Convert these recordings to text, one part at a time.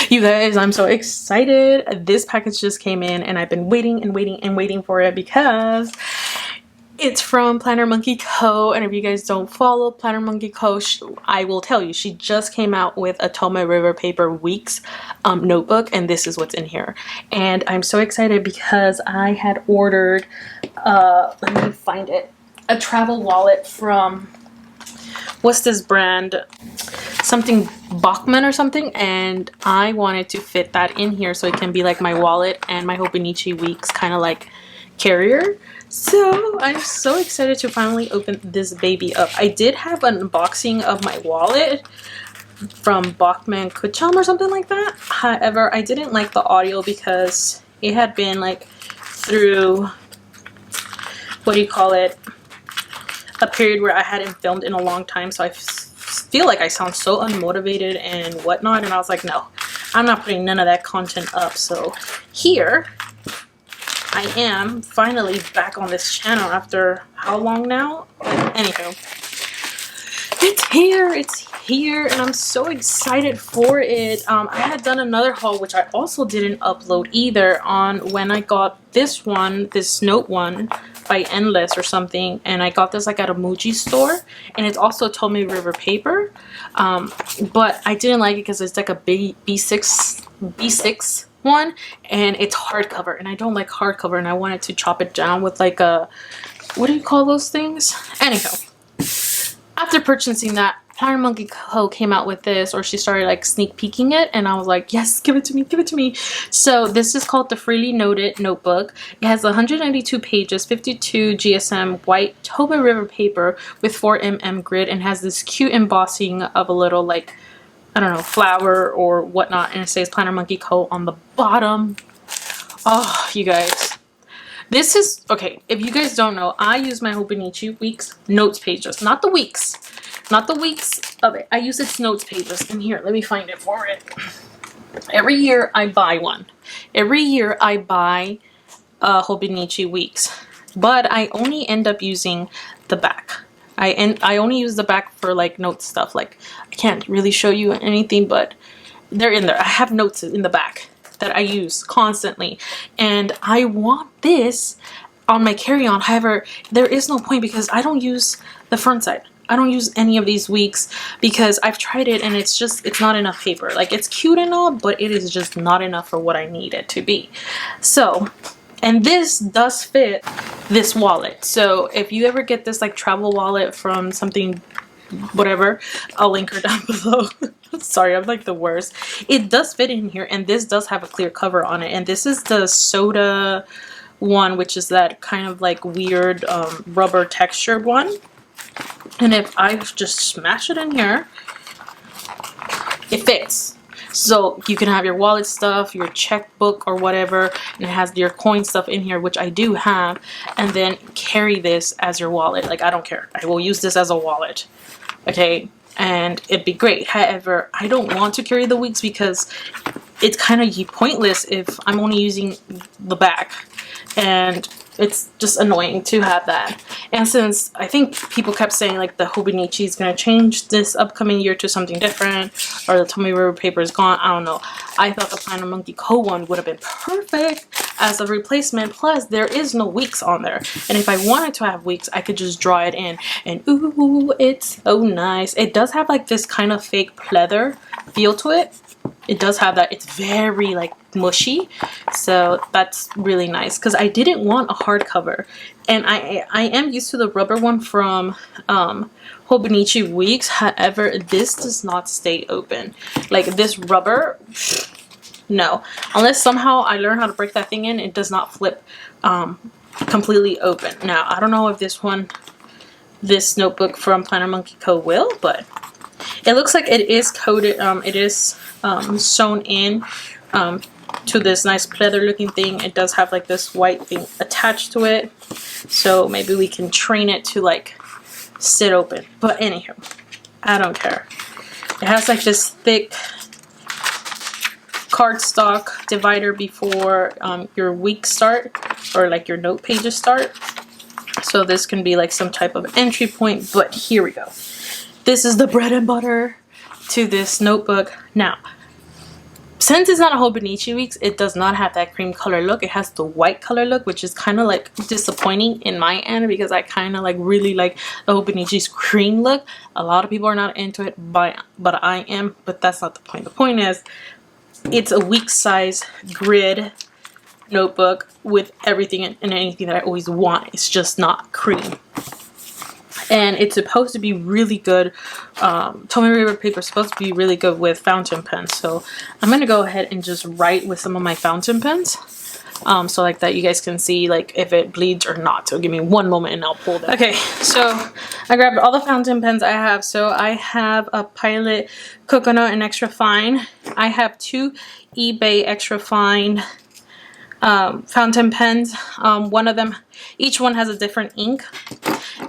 You guys, I'm so excited. This package just came in and I've been waiting and waiting and waiting for it because it's from PlannerMonkeyCo. And if you guys don't follow PlannerMonkeyCo, I will tell you, she just came out with a Tomoe River Paper Weeks notebook, and this is what's in here. And I'm so excited because I had ordered, let me find it, a travel wallet from, what's this brand? Something Bachman or something, and I wanted to fit that in here so it can be like my wallet and my Hobonichi Weeks kind of like carrier. So I'm so excited to finally open this baby up. I did have an unboxing of my wallet from Bachman Kucham or something like that. However, I didn't like the audio because it had been like through, what do you call it, a period where I hadn't filmed in a long time, so I feel like I sound so unmotivated and whatnot, and I was like, no, I'm not putting none of that content up. So here I am finally back on this channel after how long now? Anywho, it's here and I'm so excited for it. I had done another haul which I also didn't upload either on when I got this one, this note one by Endless or something, and I got this like at a Muji store, and it's also Tomoe River paper, but I didn't like it because it's like a big B6 one, and it's hardcover, and I don't like hardcover, and I wanted to chop it down with like a, what do you call those things? Anyhow, after purchasing that, PlannerMonkeyCo came out with this, or she started like sneak peeking it, and I was like, yes, give it to me, give it to me. So this is called the Freely Noted Notebook. It has 192 pages, 52 GSM white Tomoe River paper with 4mm grid, and has this cute embossing of a little like, I don't know, flower or whatnot, and it says PlannerMonkeyCo on the bottom. Oh, you guys. This is, okay, if you guys don't know, I use my Hobonichi Weeks notes pages, not the weeks. Not the weeks of it. I use its notes pages. And here, let me find it for it. Every year I buy one. Every year I buy Hobonichi Weeks. But I only end up using the back. I only use the back for like note stuff. Like, I can't really show you anything, but they're in there. I have notes in the back that I use constantly. And I want this on my carry-on. However, there is no point because I don't use the front side. I don't use any of these weeks because I've tried it and it's just, it's not enough paper. Like, it's cute and all, but it is just not enough for what I need it to be. So, and this does fit this wallet. So if you ever get this like travel wallet from something, whatever, I'll link her down below. Sorry, I'm like the worst. It does fit in here, and this does have a clear cover on it. And this is the soda one, which is that kind of like weird rubber textured one. And if I just smash it in here, it fits. So you can have your wallet stuff, your checkbook or whatever, and it has your coin stuff in here, which I do have, and then carry this as your wallet. Like, I don't care. I will use this as a wallet. Okay, and it'd be great. However, I don't want to carry the weeks because it's kind of pointless if I'm only using the back, and it's just annoying to have that. And since I think people kept saying like the Hobonichi is going to change this upcoming year to something different, or the Tomoe River paper is gone, I don't know. I thought the PlannerMonkeyCo one would have been perfect as a replacement. Plus, there is no weeks on there. And if I wanted to have weeks, I could just draw it in. And ooh, it's so nice. It does have like this kind of fake pleather feel to it. It does have that. It's very like mushy, so that's really nice because I didn't want a hardcover, and I am used to the rubber one from Hobonichi Weeks. However, this does not stay open. Like, this rubber, no, unless somehow I learn how to break that thing in, it does not flip completely open. Now, I don't know if this notebook from PlannerMonkeyCo will, but it looks like it is coated, it is sewn in to this nice pleather looking thing. It does have like this white thing attached to it, so maybe we can train it to like sit open. But anyhow, I don't care. It has like this thick cardstock divider before your week start, or like your note pages start, so this can be like some type of entry point. But here we go. This is the bread and butter to this notebook. Now, since it's not a Hobonichi weeks, it does not have that cream color look. It has the white color look, which is kind of like disappointing in my end because I kind of like really like the Hobonichi's cream look. A lot of people are not into it, but I am. But that's not the point. The point is, it's a week size grid notebook with everything and anything that I always want. It's just not cream. And it's supposed to be really good. Tomoe River paper is supposed to be really good with fountain pens. So I'm going to go ahead and just write with some of my fountain pens. So like that you guys can see like if it bleeds or not. So give me one moment and I'll pull that. Okay, so I grabbed all the fountain pens I have. So I have a Pilot Coconut and Extra Fine. I have 2 eBay Extra Fine fountain pens. One of them, each one has a different ink.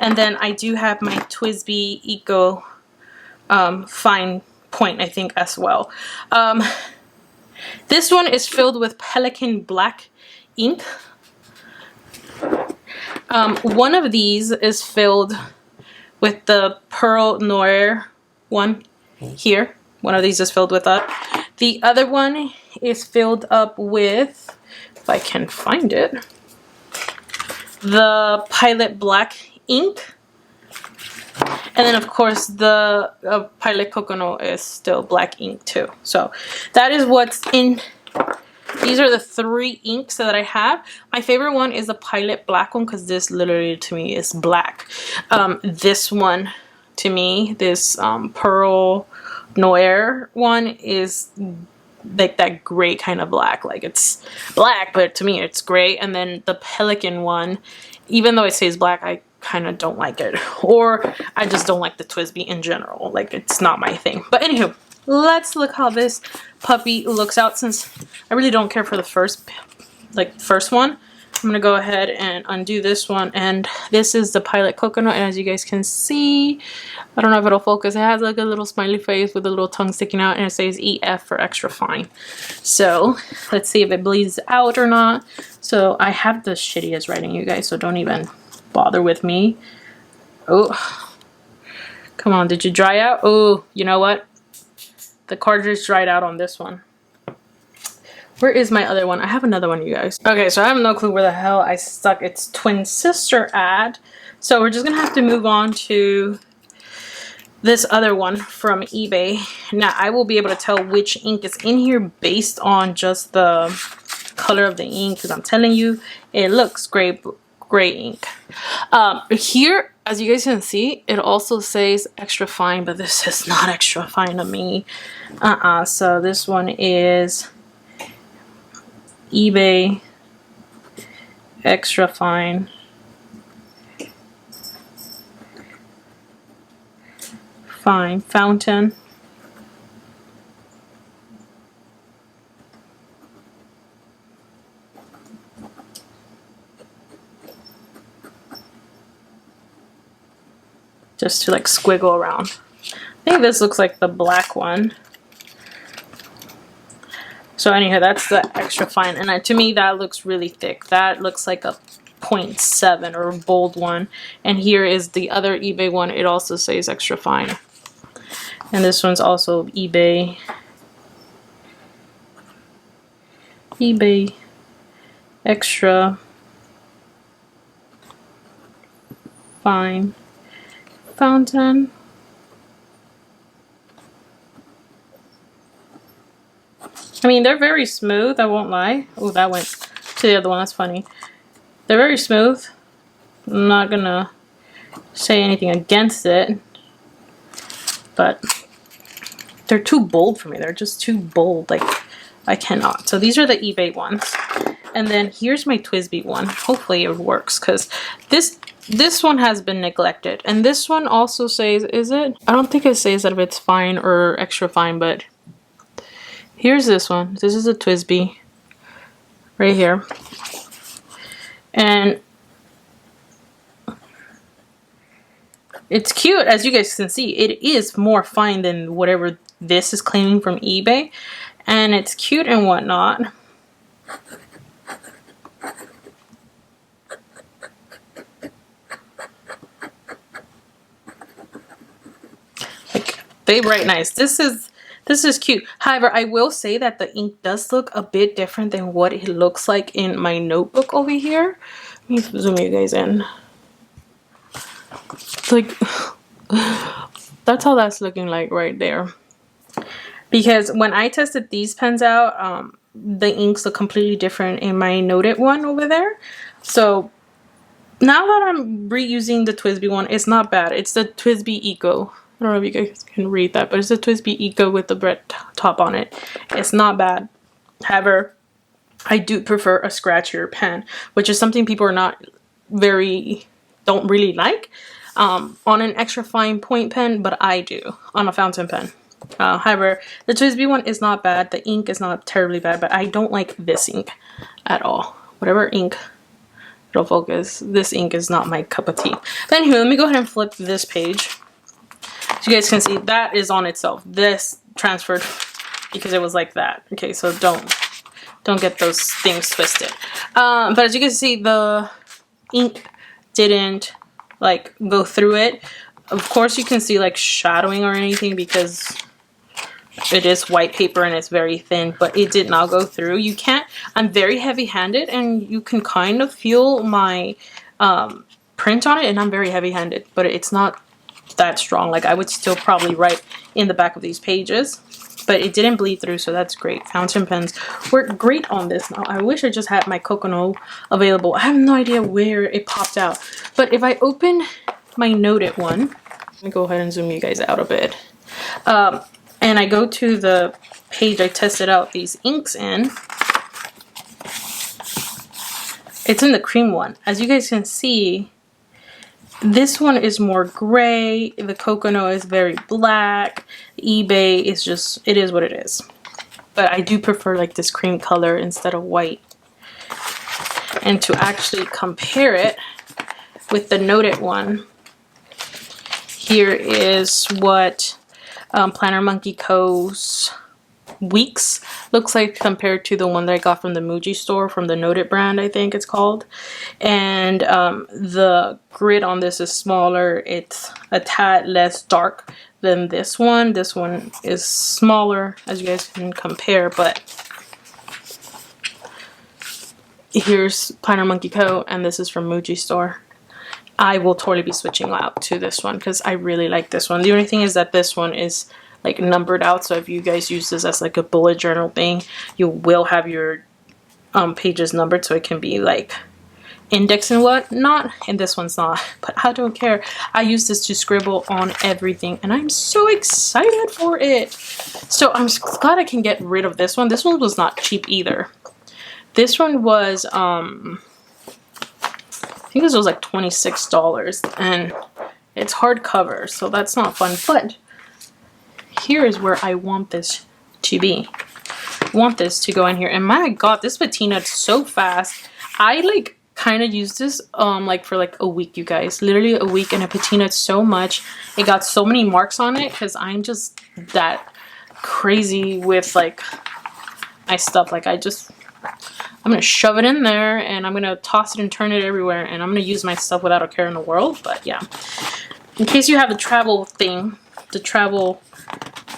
And then I do have my TWSBI Eco fine point, I think, as well. This one is filled with Pelican black ink. One of these is filled with the Pearl Noir one here. One of these is filled with that. The other one is filled up with, if I can find it, the Pilot Black ink. And then of course the Pilot Coconut is still black ink too. So that is what's in. These are the 3 inks that I have. My favorite one is the Pilot Black one because this literally to me is black. This one to me, this Pearl Noir one is like that gray kind of black. Like it's black, but to me it's gray. And then the Pelican one, even though it says black, I kind of don't like it. Or I just don't like the TWSBI in general. Like it's not my thing. But anywho, let's look how this puppy looks out. Since I really don't care for the first one, I'm gonna go ahead and undo this one. And this is the Pilot Coconut, and as you guys can see, I don't know if it'll focus, it has like a little smiley face with a little tongue sticking out, and it says EF for extra fine. So let's see if it bleeds out or not. So I have the shittiest writing, you guys, so don't even bother with me. Oh, come on, did you dry out? Oh, you know what? The cartridge dried out on this one. Where is my other one? I have another one, you guys. Okay, so I have no clue where the hell I stuck its twin sister at. So we're just gonna have to move on to this other one from eBay. Now I will be able to tell which ink is in here based on just the color of the ink, because I'm telling you, it looks gray ink. Here, as you guys can see, it also says extra fine, but this is not extra fine to me. So this one is eBay extra fine fountain. Just to like squiggle around. I think this looks like the black one. So anyhow, that's the extra fine, and to me that looks really thick. That looks like a 0.7 or a bold one. And here is the other eBay one. It also says extra fine. And this one's also eBay extra fine fountain. I mean, they're very smooth, I won't lie. Oh, that went to the other one, that's funny. They're very smooth. I'm not gonna say anything against it, but they're too bold for me. They're just too bold, like I cannot. So these are the eBay ones. And then here's my TWSBI one. Hopefully it works, because this one has been neglected. And this one also says, is it? I don't think it says that if it's fine or extra fine, but here's this one. This is a TWSBI right here. And it's cute, as you guys can see. It is more fine than whatever this is claiming from eBay. And it's cute and whatnot. Like, they write nice. This This is cute. However, I will say that the ink does look a bit different than what it looks like in my notebook over here. Let me zoom you guys in. It's like, that's how that's looking like right there. Because when I tested these pens out, the inks look completely different in my Noted one over there. So now that I'm reusing the TWSBI one, it's not bad. It's the TWSBI Eco. I don't know if you guys can read that, but it's the TWSBI Eco with the red top on it. It's not bad. However, I do prefer a scratchier pen, which is something people are don't really like on an extra fine point pen, but I do on a fountain pen. However, the TWSBI one is not bad. The ink is not terribly bad, but I don't like this ink at all. Whatever ink, it'll focus. This ink is not my cup of tea. But anyway, let me go ahead and flip this page. So you guys can see that is on itself. This transferred because it was like that. Okay, so don't get those things twisted. But as you can see, the ink didn't like go through it. Of course, you can see like shadowing or anything because it is white paper and it's very thin, but it did not go through. You can't, I'm very heavy-handed and you can kind of feel my print on it, and I'm very heavy-handed, but it's not that strong. Like I would still probably write in the back of these pages, but it didn't bleed through, so that's great. Fountain pens work great on this. Now I wish I just had my Kokono available. I have no idea where it popped out, but if I open my Noted one, let me go ahead and zoom you guys out a bit, and I go to the page I tested out these inks in, it's in the cream one. As you guys can see, this one is more gray, the Kokono is very black, eBay is just, it is what it is. But I do prefer like this cream color instead of white. And to actually compare it with the Noted one, here is what PlannerMonkeyCo's Weeks looks like compared to the one that I got from the Muji store, from the Noted brand, I think it's called. And the grid on this is smaller. It's a tad less dark than this one. This one is smaller, as you guys can compare, but here's PlannerMonkeyCo, and this is from Muji store. I will totally be switching out to this one because I really like this one. The only thing is that this one is like numbered out, so if you guys use this as like a bullet journal thing, you will have your pages numbered so it can be like index and whatnot, and this one's not, but I don't care. I use this to scribble on everything and I'm so excited for it. So I'm glad I can get rid of this one. This one was not cheap either. This one was I think this was like $26, and it's hardcover, so that's not fun. But here is where I want this to be. I want this to go in here, and my god, this patinaed so fast. I like kind of used this like for like a week, you guys, literally a week, and it patinaed so much. It got so many marks on it because I'm just that crazy with like my stuff. Like I'm gonna shove it in there and I'm gonna toss it and turn it everywhere, and I'm gonna use my stuff without a care in the world. But yeah, in case you have the travel thing, the travel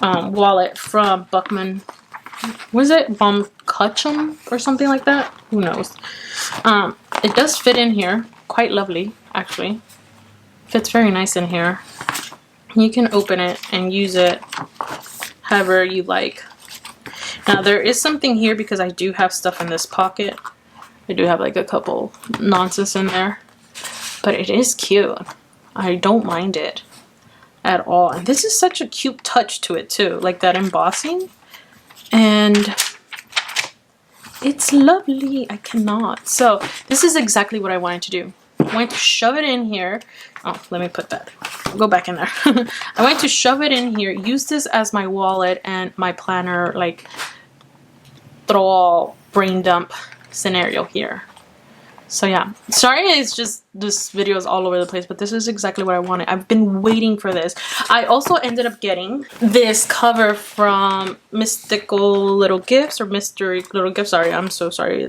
wallet from Buckman, what is it, Kutchum or something like that, who knows. It does fit in here quite lovely, actually. Fits very nice in here. You can open it and use it however you like. Now there is something here because I do have stuff in this pocket. I do have like a couple nonsense in there, but it is cute. I don't mind it at all, and this is such a cute touch to it too, like that embossing, and it's lovely. I cannot. So this is exactly what I wanted to do. I wanted to shove it in here. Oh, let me put that, go back in there. I wanted to shove it in here, use this as my wallet and my planner, like throw all brain dump scenario here. So yeah, sorry, it's just this video is all over the place, but this is exactly what I wanted. I've been waiting for this. I also ended up getting this cover from Mystical Little Gifts, or Mystery Little Gifts. Sorry, I'm so sorry.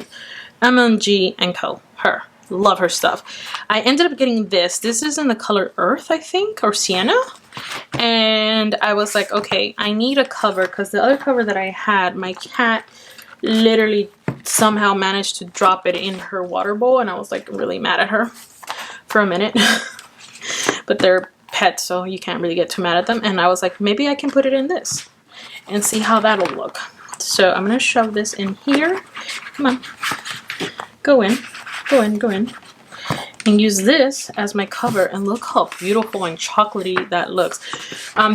MMG & Co. Her. Love her stuff. I ended up getting this. This is in the color Earth, I think, or Sienna. And I was like, okay, I need a cover because the other cover that I had, my cat literally somehow managed to drop it in her water bowl, and I was like really mad at her for a minute. But they're pets, so you can't really get too mad at them. And I was like, maybe I can put it in this and see how that'll look. So I'm gonna shove this in here. Come on, go in, go in, go in. And use this as my cover, and look how beautiful and chocolatey that looks.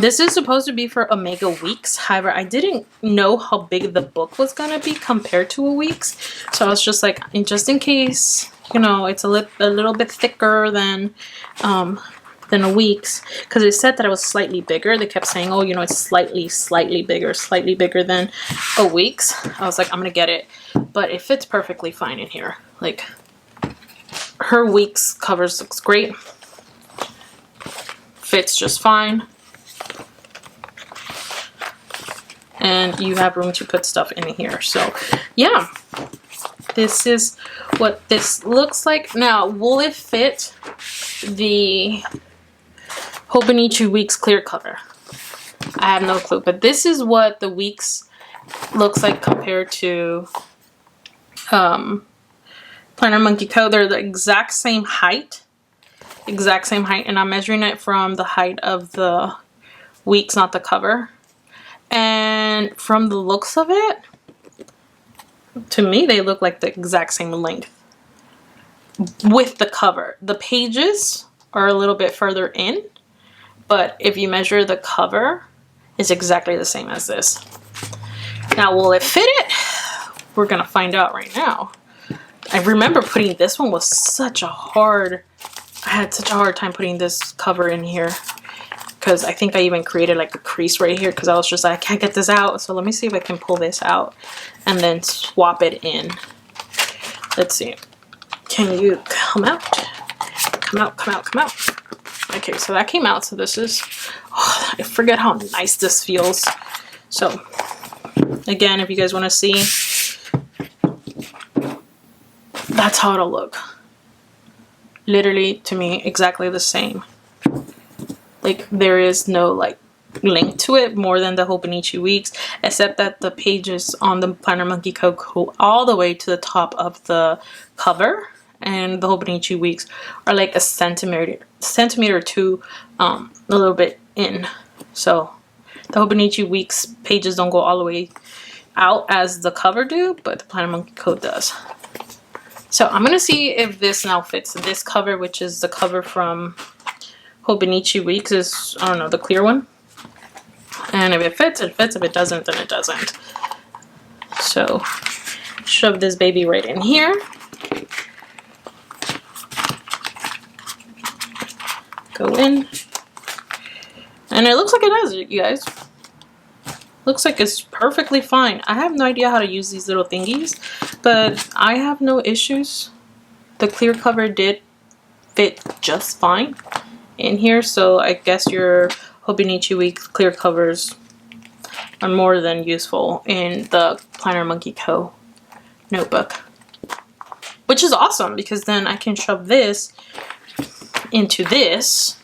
This is supposed to be for Omega Weeks. However, I didn't know how big the book was gonna be compared to a Weeks, so I was just like, just in case, you know, it's a little bit thicker than a Weeks, because it said that it was slightly bigger. They kept saying, oh, you know, it's slightly bigger than a Weeks. I was like, I'm gonna get it, but it fits perfectly fine in here. Like, her Weeks covers looks great. Fits just fine. And you have room to put stuff in here. So, yeah. This is what this looks like. Now, will it fit the Hobonichi Weeks clear cover? I have no clue. But this is what the Weeks looks like compared to PlannerMonkeyCo. They're the exact same height, and I'm measuring it from the height of the Weeks, not the cover. And from the looks of it, to me, they look like the exact same length with the cover. The pages are a little bit further in, but if you measure the cover, it's exactly the same as this. Now, will it fit it? We're gonna find out right now. I remember putting this one was such a hard, I had such a hard time putting this cover in here, because I think I even created like a crease right here because I was just like, I can't get this out. So let me see if I can pull this out and then swap it in. Let's see. Can you come out? Come out, come out, come out. Okay, so that came out. So this is, oh, I forget how nice this feels. So again, if you guys want to see, that's how it'll look. Literally, to me, exactly the same. Like, there is no like link to it more than the Hobonichi Weeks, except that the pages on the PlannerMonkeyCo go all the way to the top of the cover, and the Hobonichi Weeks are like a centimeter or two a little bit in. So the Hobonichi Weeks pages don't go all the way out as the cover do, but the PlannerMonkeyCo does. So I'm gonna see if this now fits this cover, which is the cover from Hobonichi Weeks, is, I don't know, the clear one. And if it fits, it fits. If it doesn't, then it doesn't. So shove this baby right in here. Go in. And it looks like it does, you guys. Looks like it's perfectly fine. I have no idea how to use these little thingies, but I have no issues. The clear cover did fit just fine in here, so I guess your Hobonichi Weeks clear covers are more than useful in the PlannerMonkeyCo notebook. Which is awesome, because then I can shove this into this,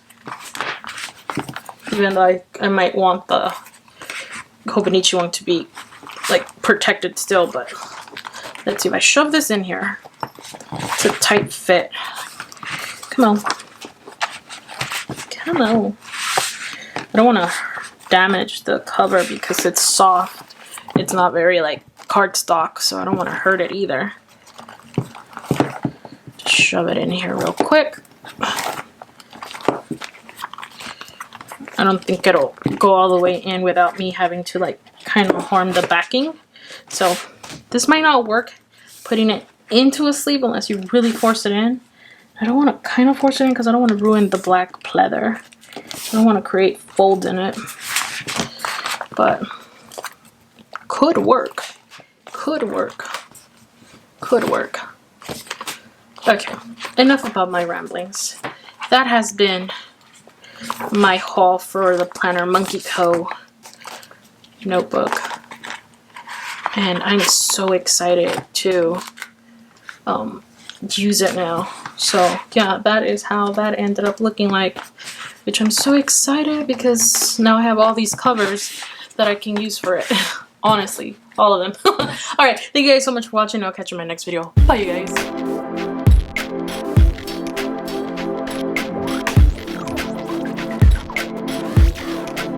even though I might want the Hobonichi one to be like protected still, but let's see if I shove this in here. It's a tight fit. Come on. Come on. I don't want to damage the cover because it's soft. It's not very like cardstock, so I don't want to hurt it either. Just shove it in here real quick. I don't think it'll go all the way in without me having to like kind of harm the backing. So this might not work putting it into a sleeve unless you really force it in. I don't want to kind of force it in because I don't want to ruin the black pleather. I don't want to create folds in it. But could work. Could work. Could work. Okay, enough about my ramblings. That has been my haul for the PlannerMonkeyCo notebook, and I'm so excited to use it now. So yeah, that is how that ended up looking like, which I'm so excited because now I have all these covers that I can use for it. Honestly, all of them. Alright, thank you guys so much for watching. I'll catch you in my next video. Bye, you guys.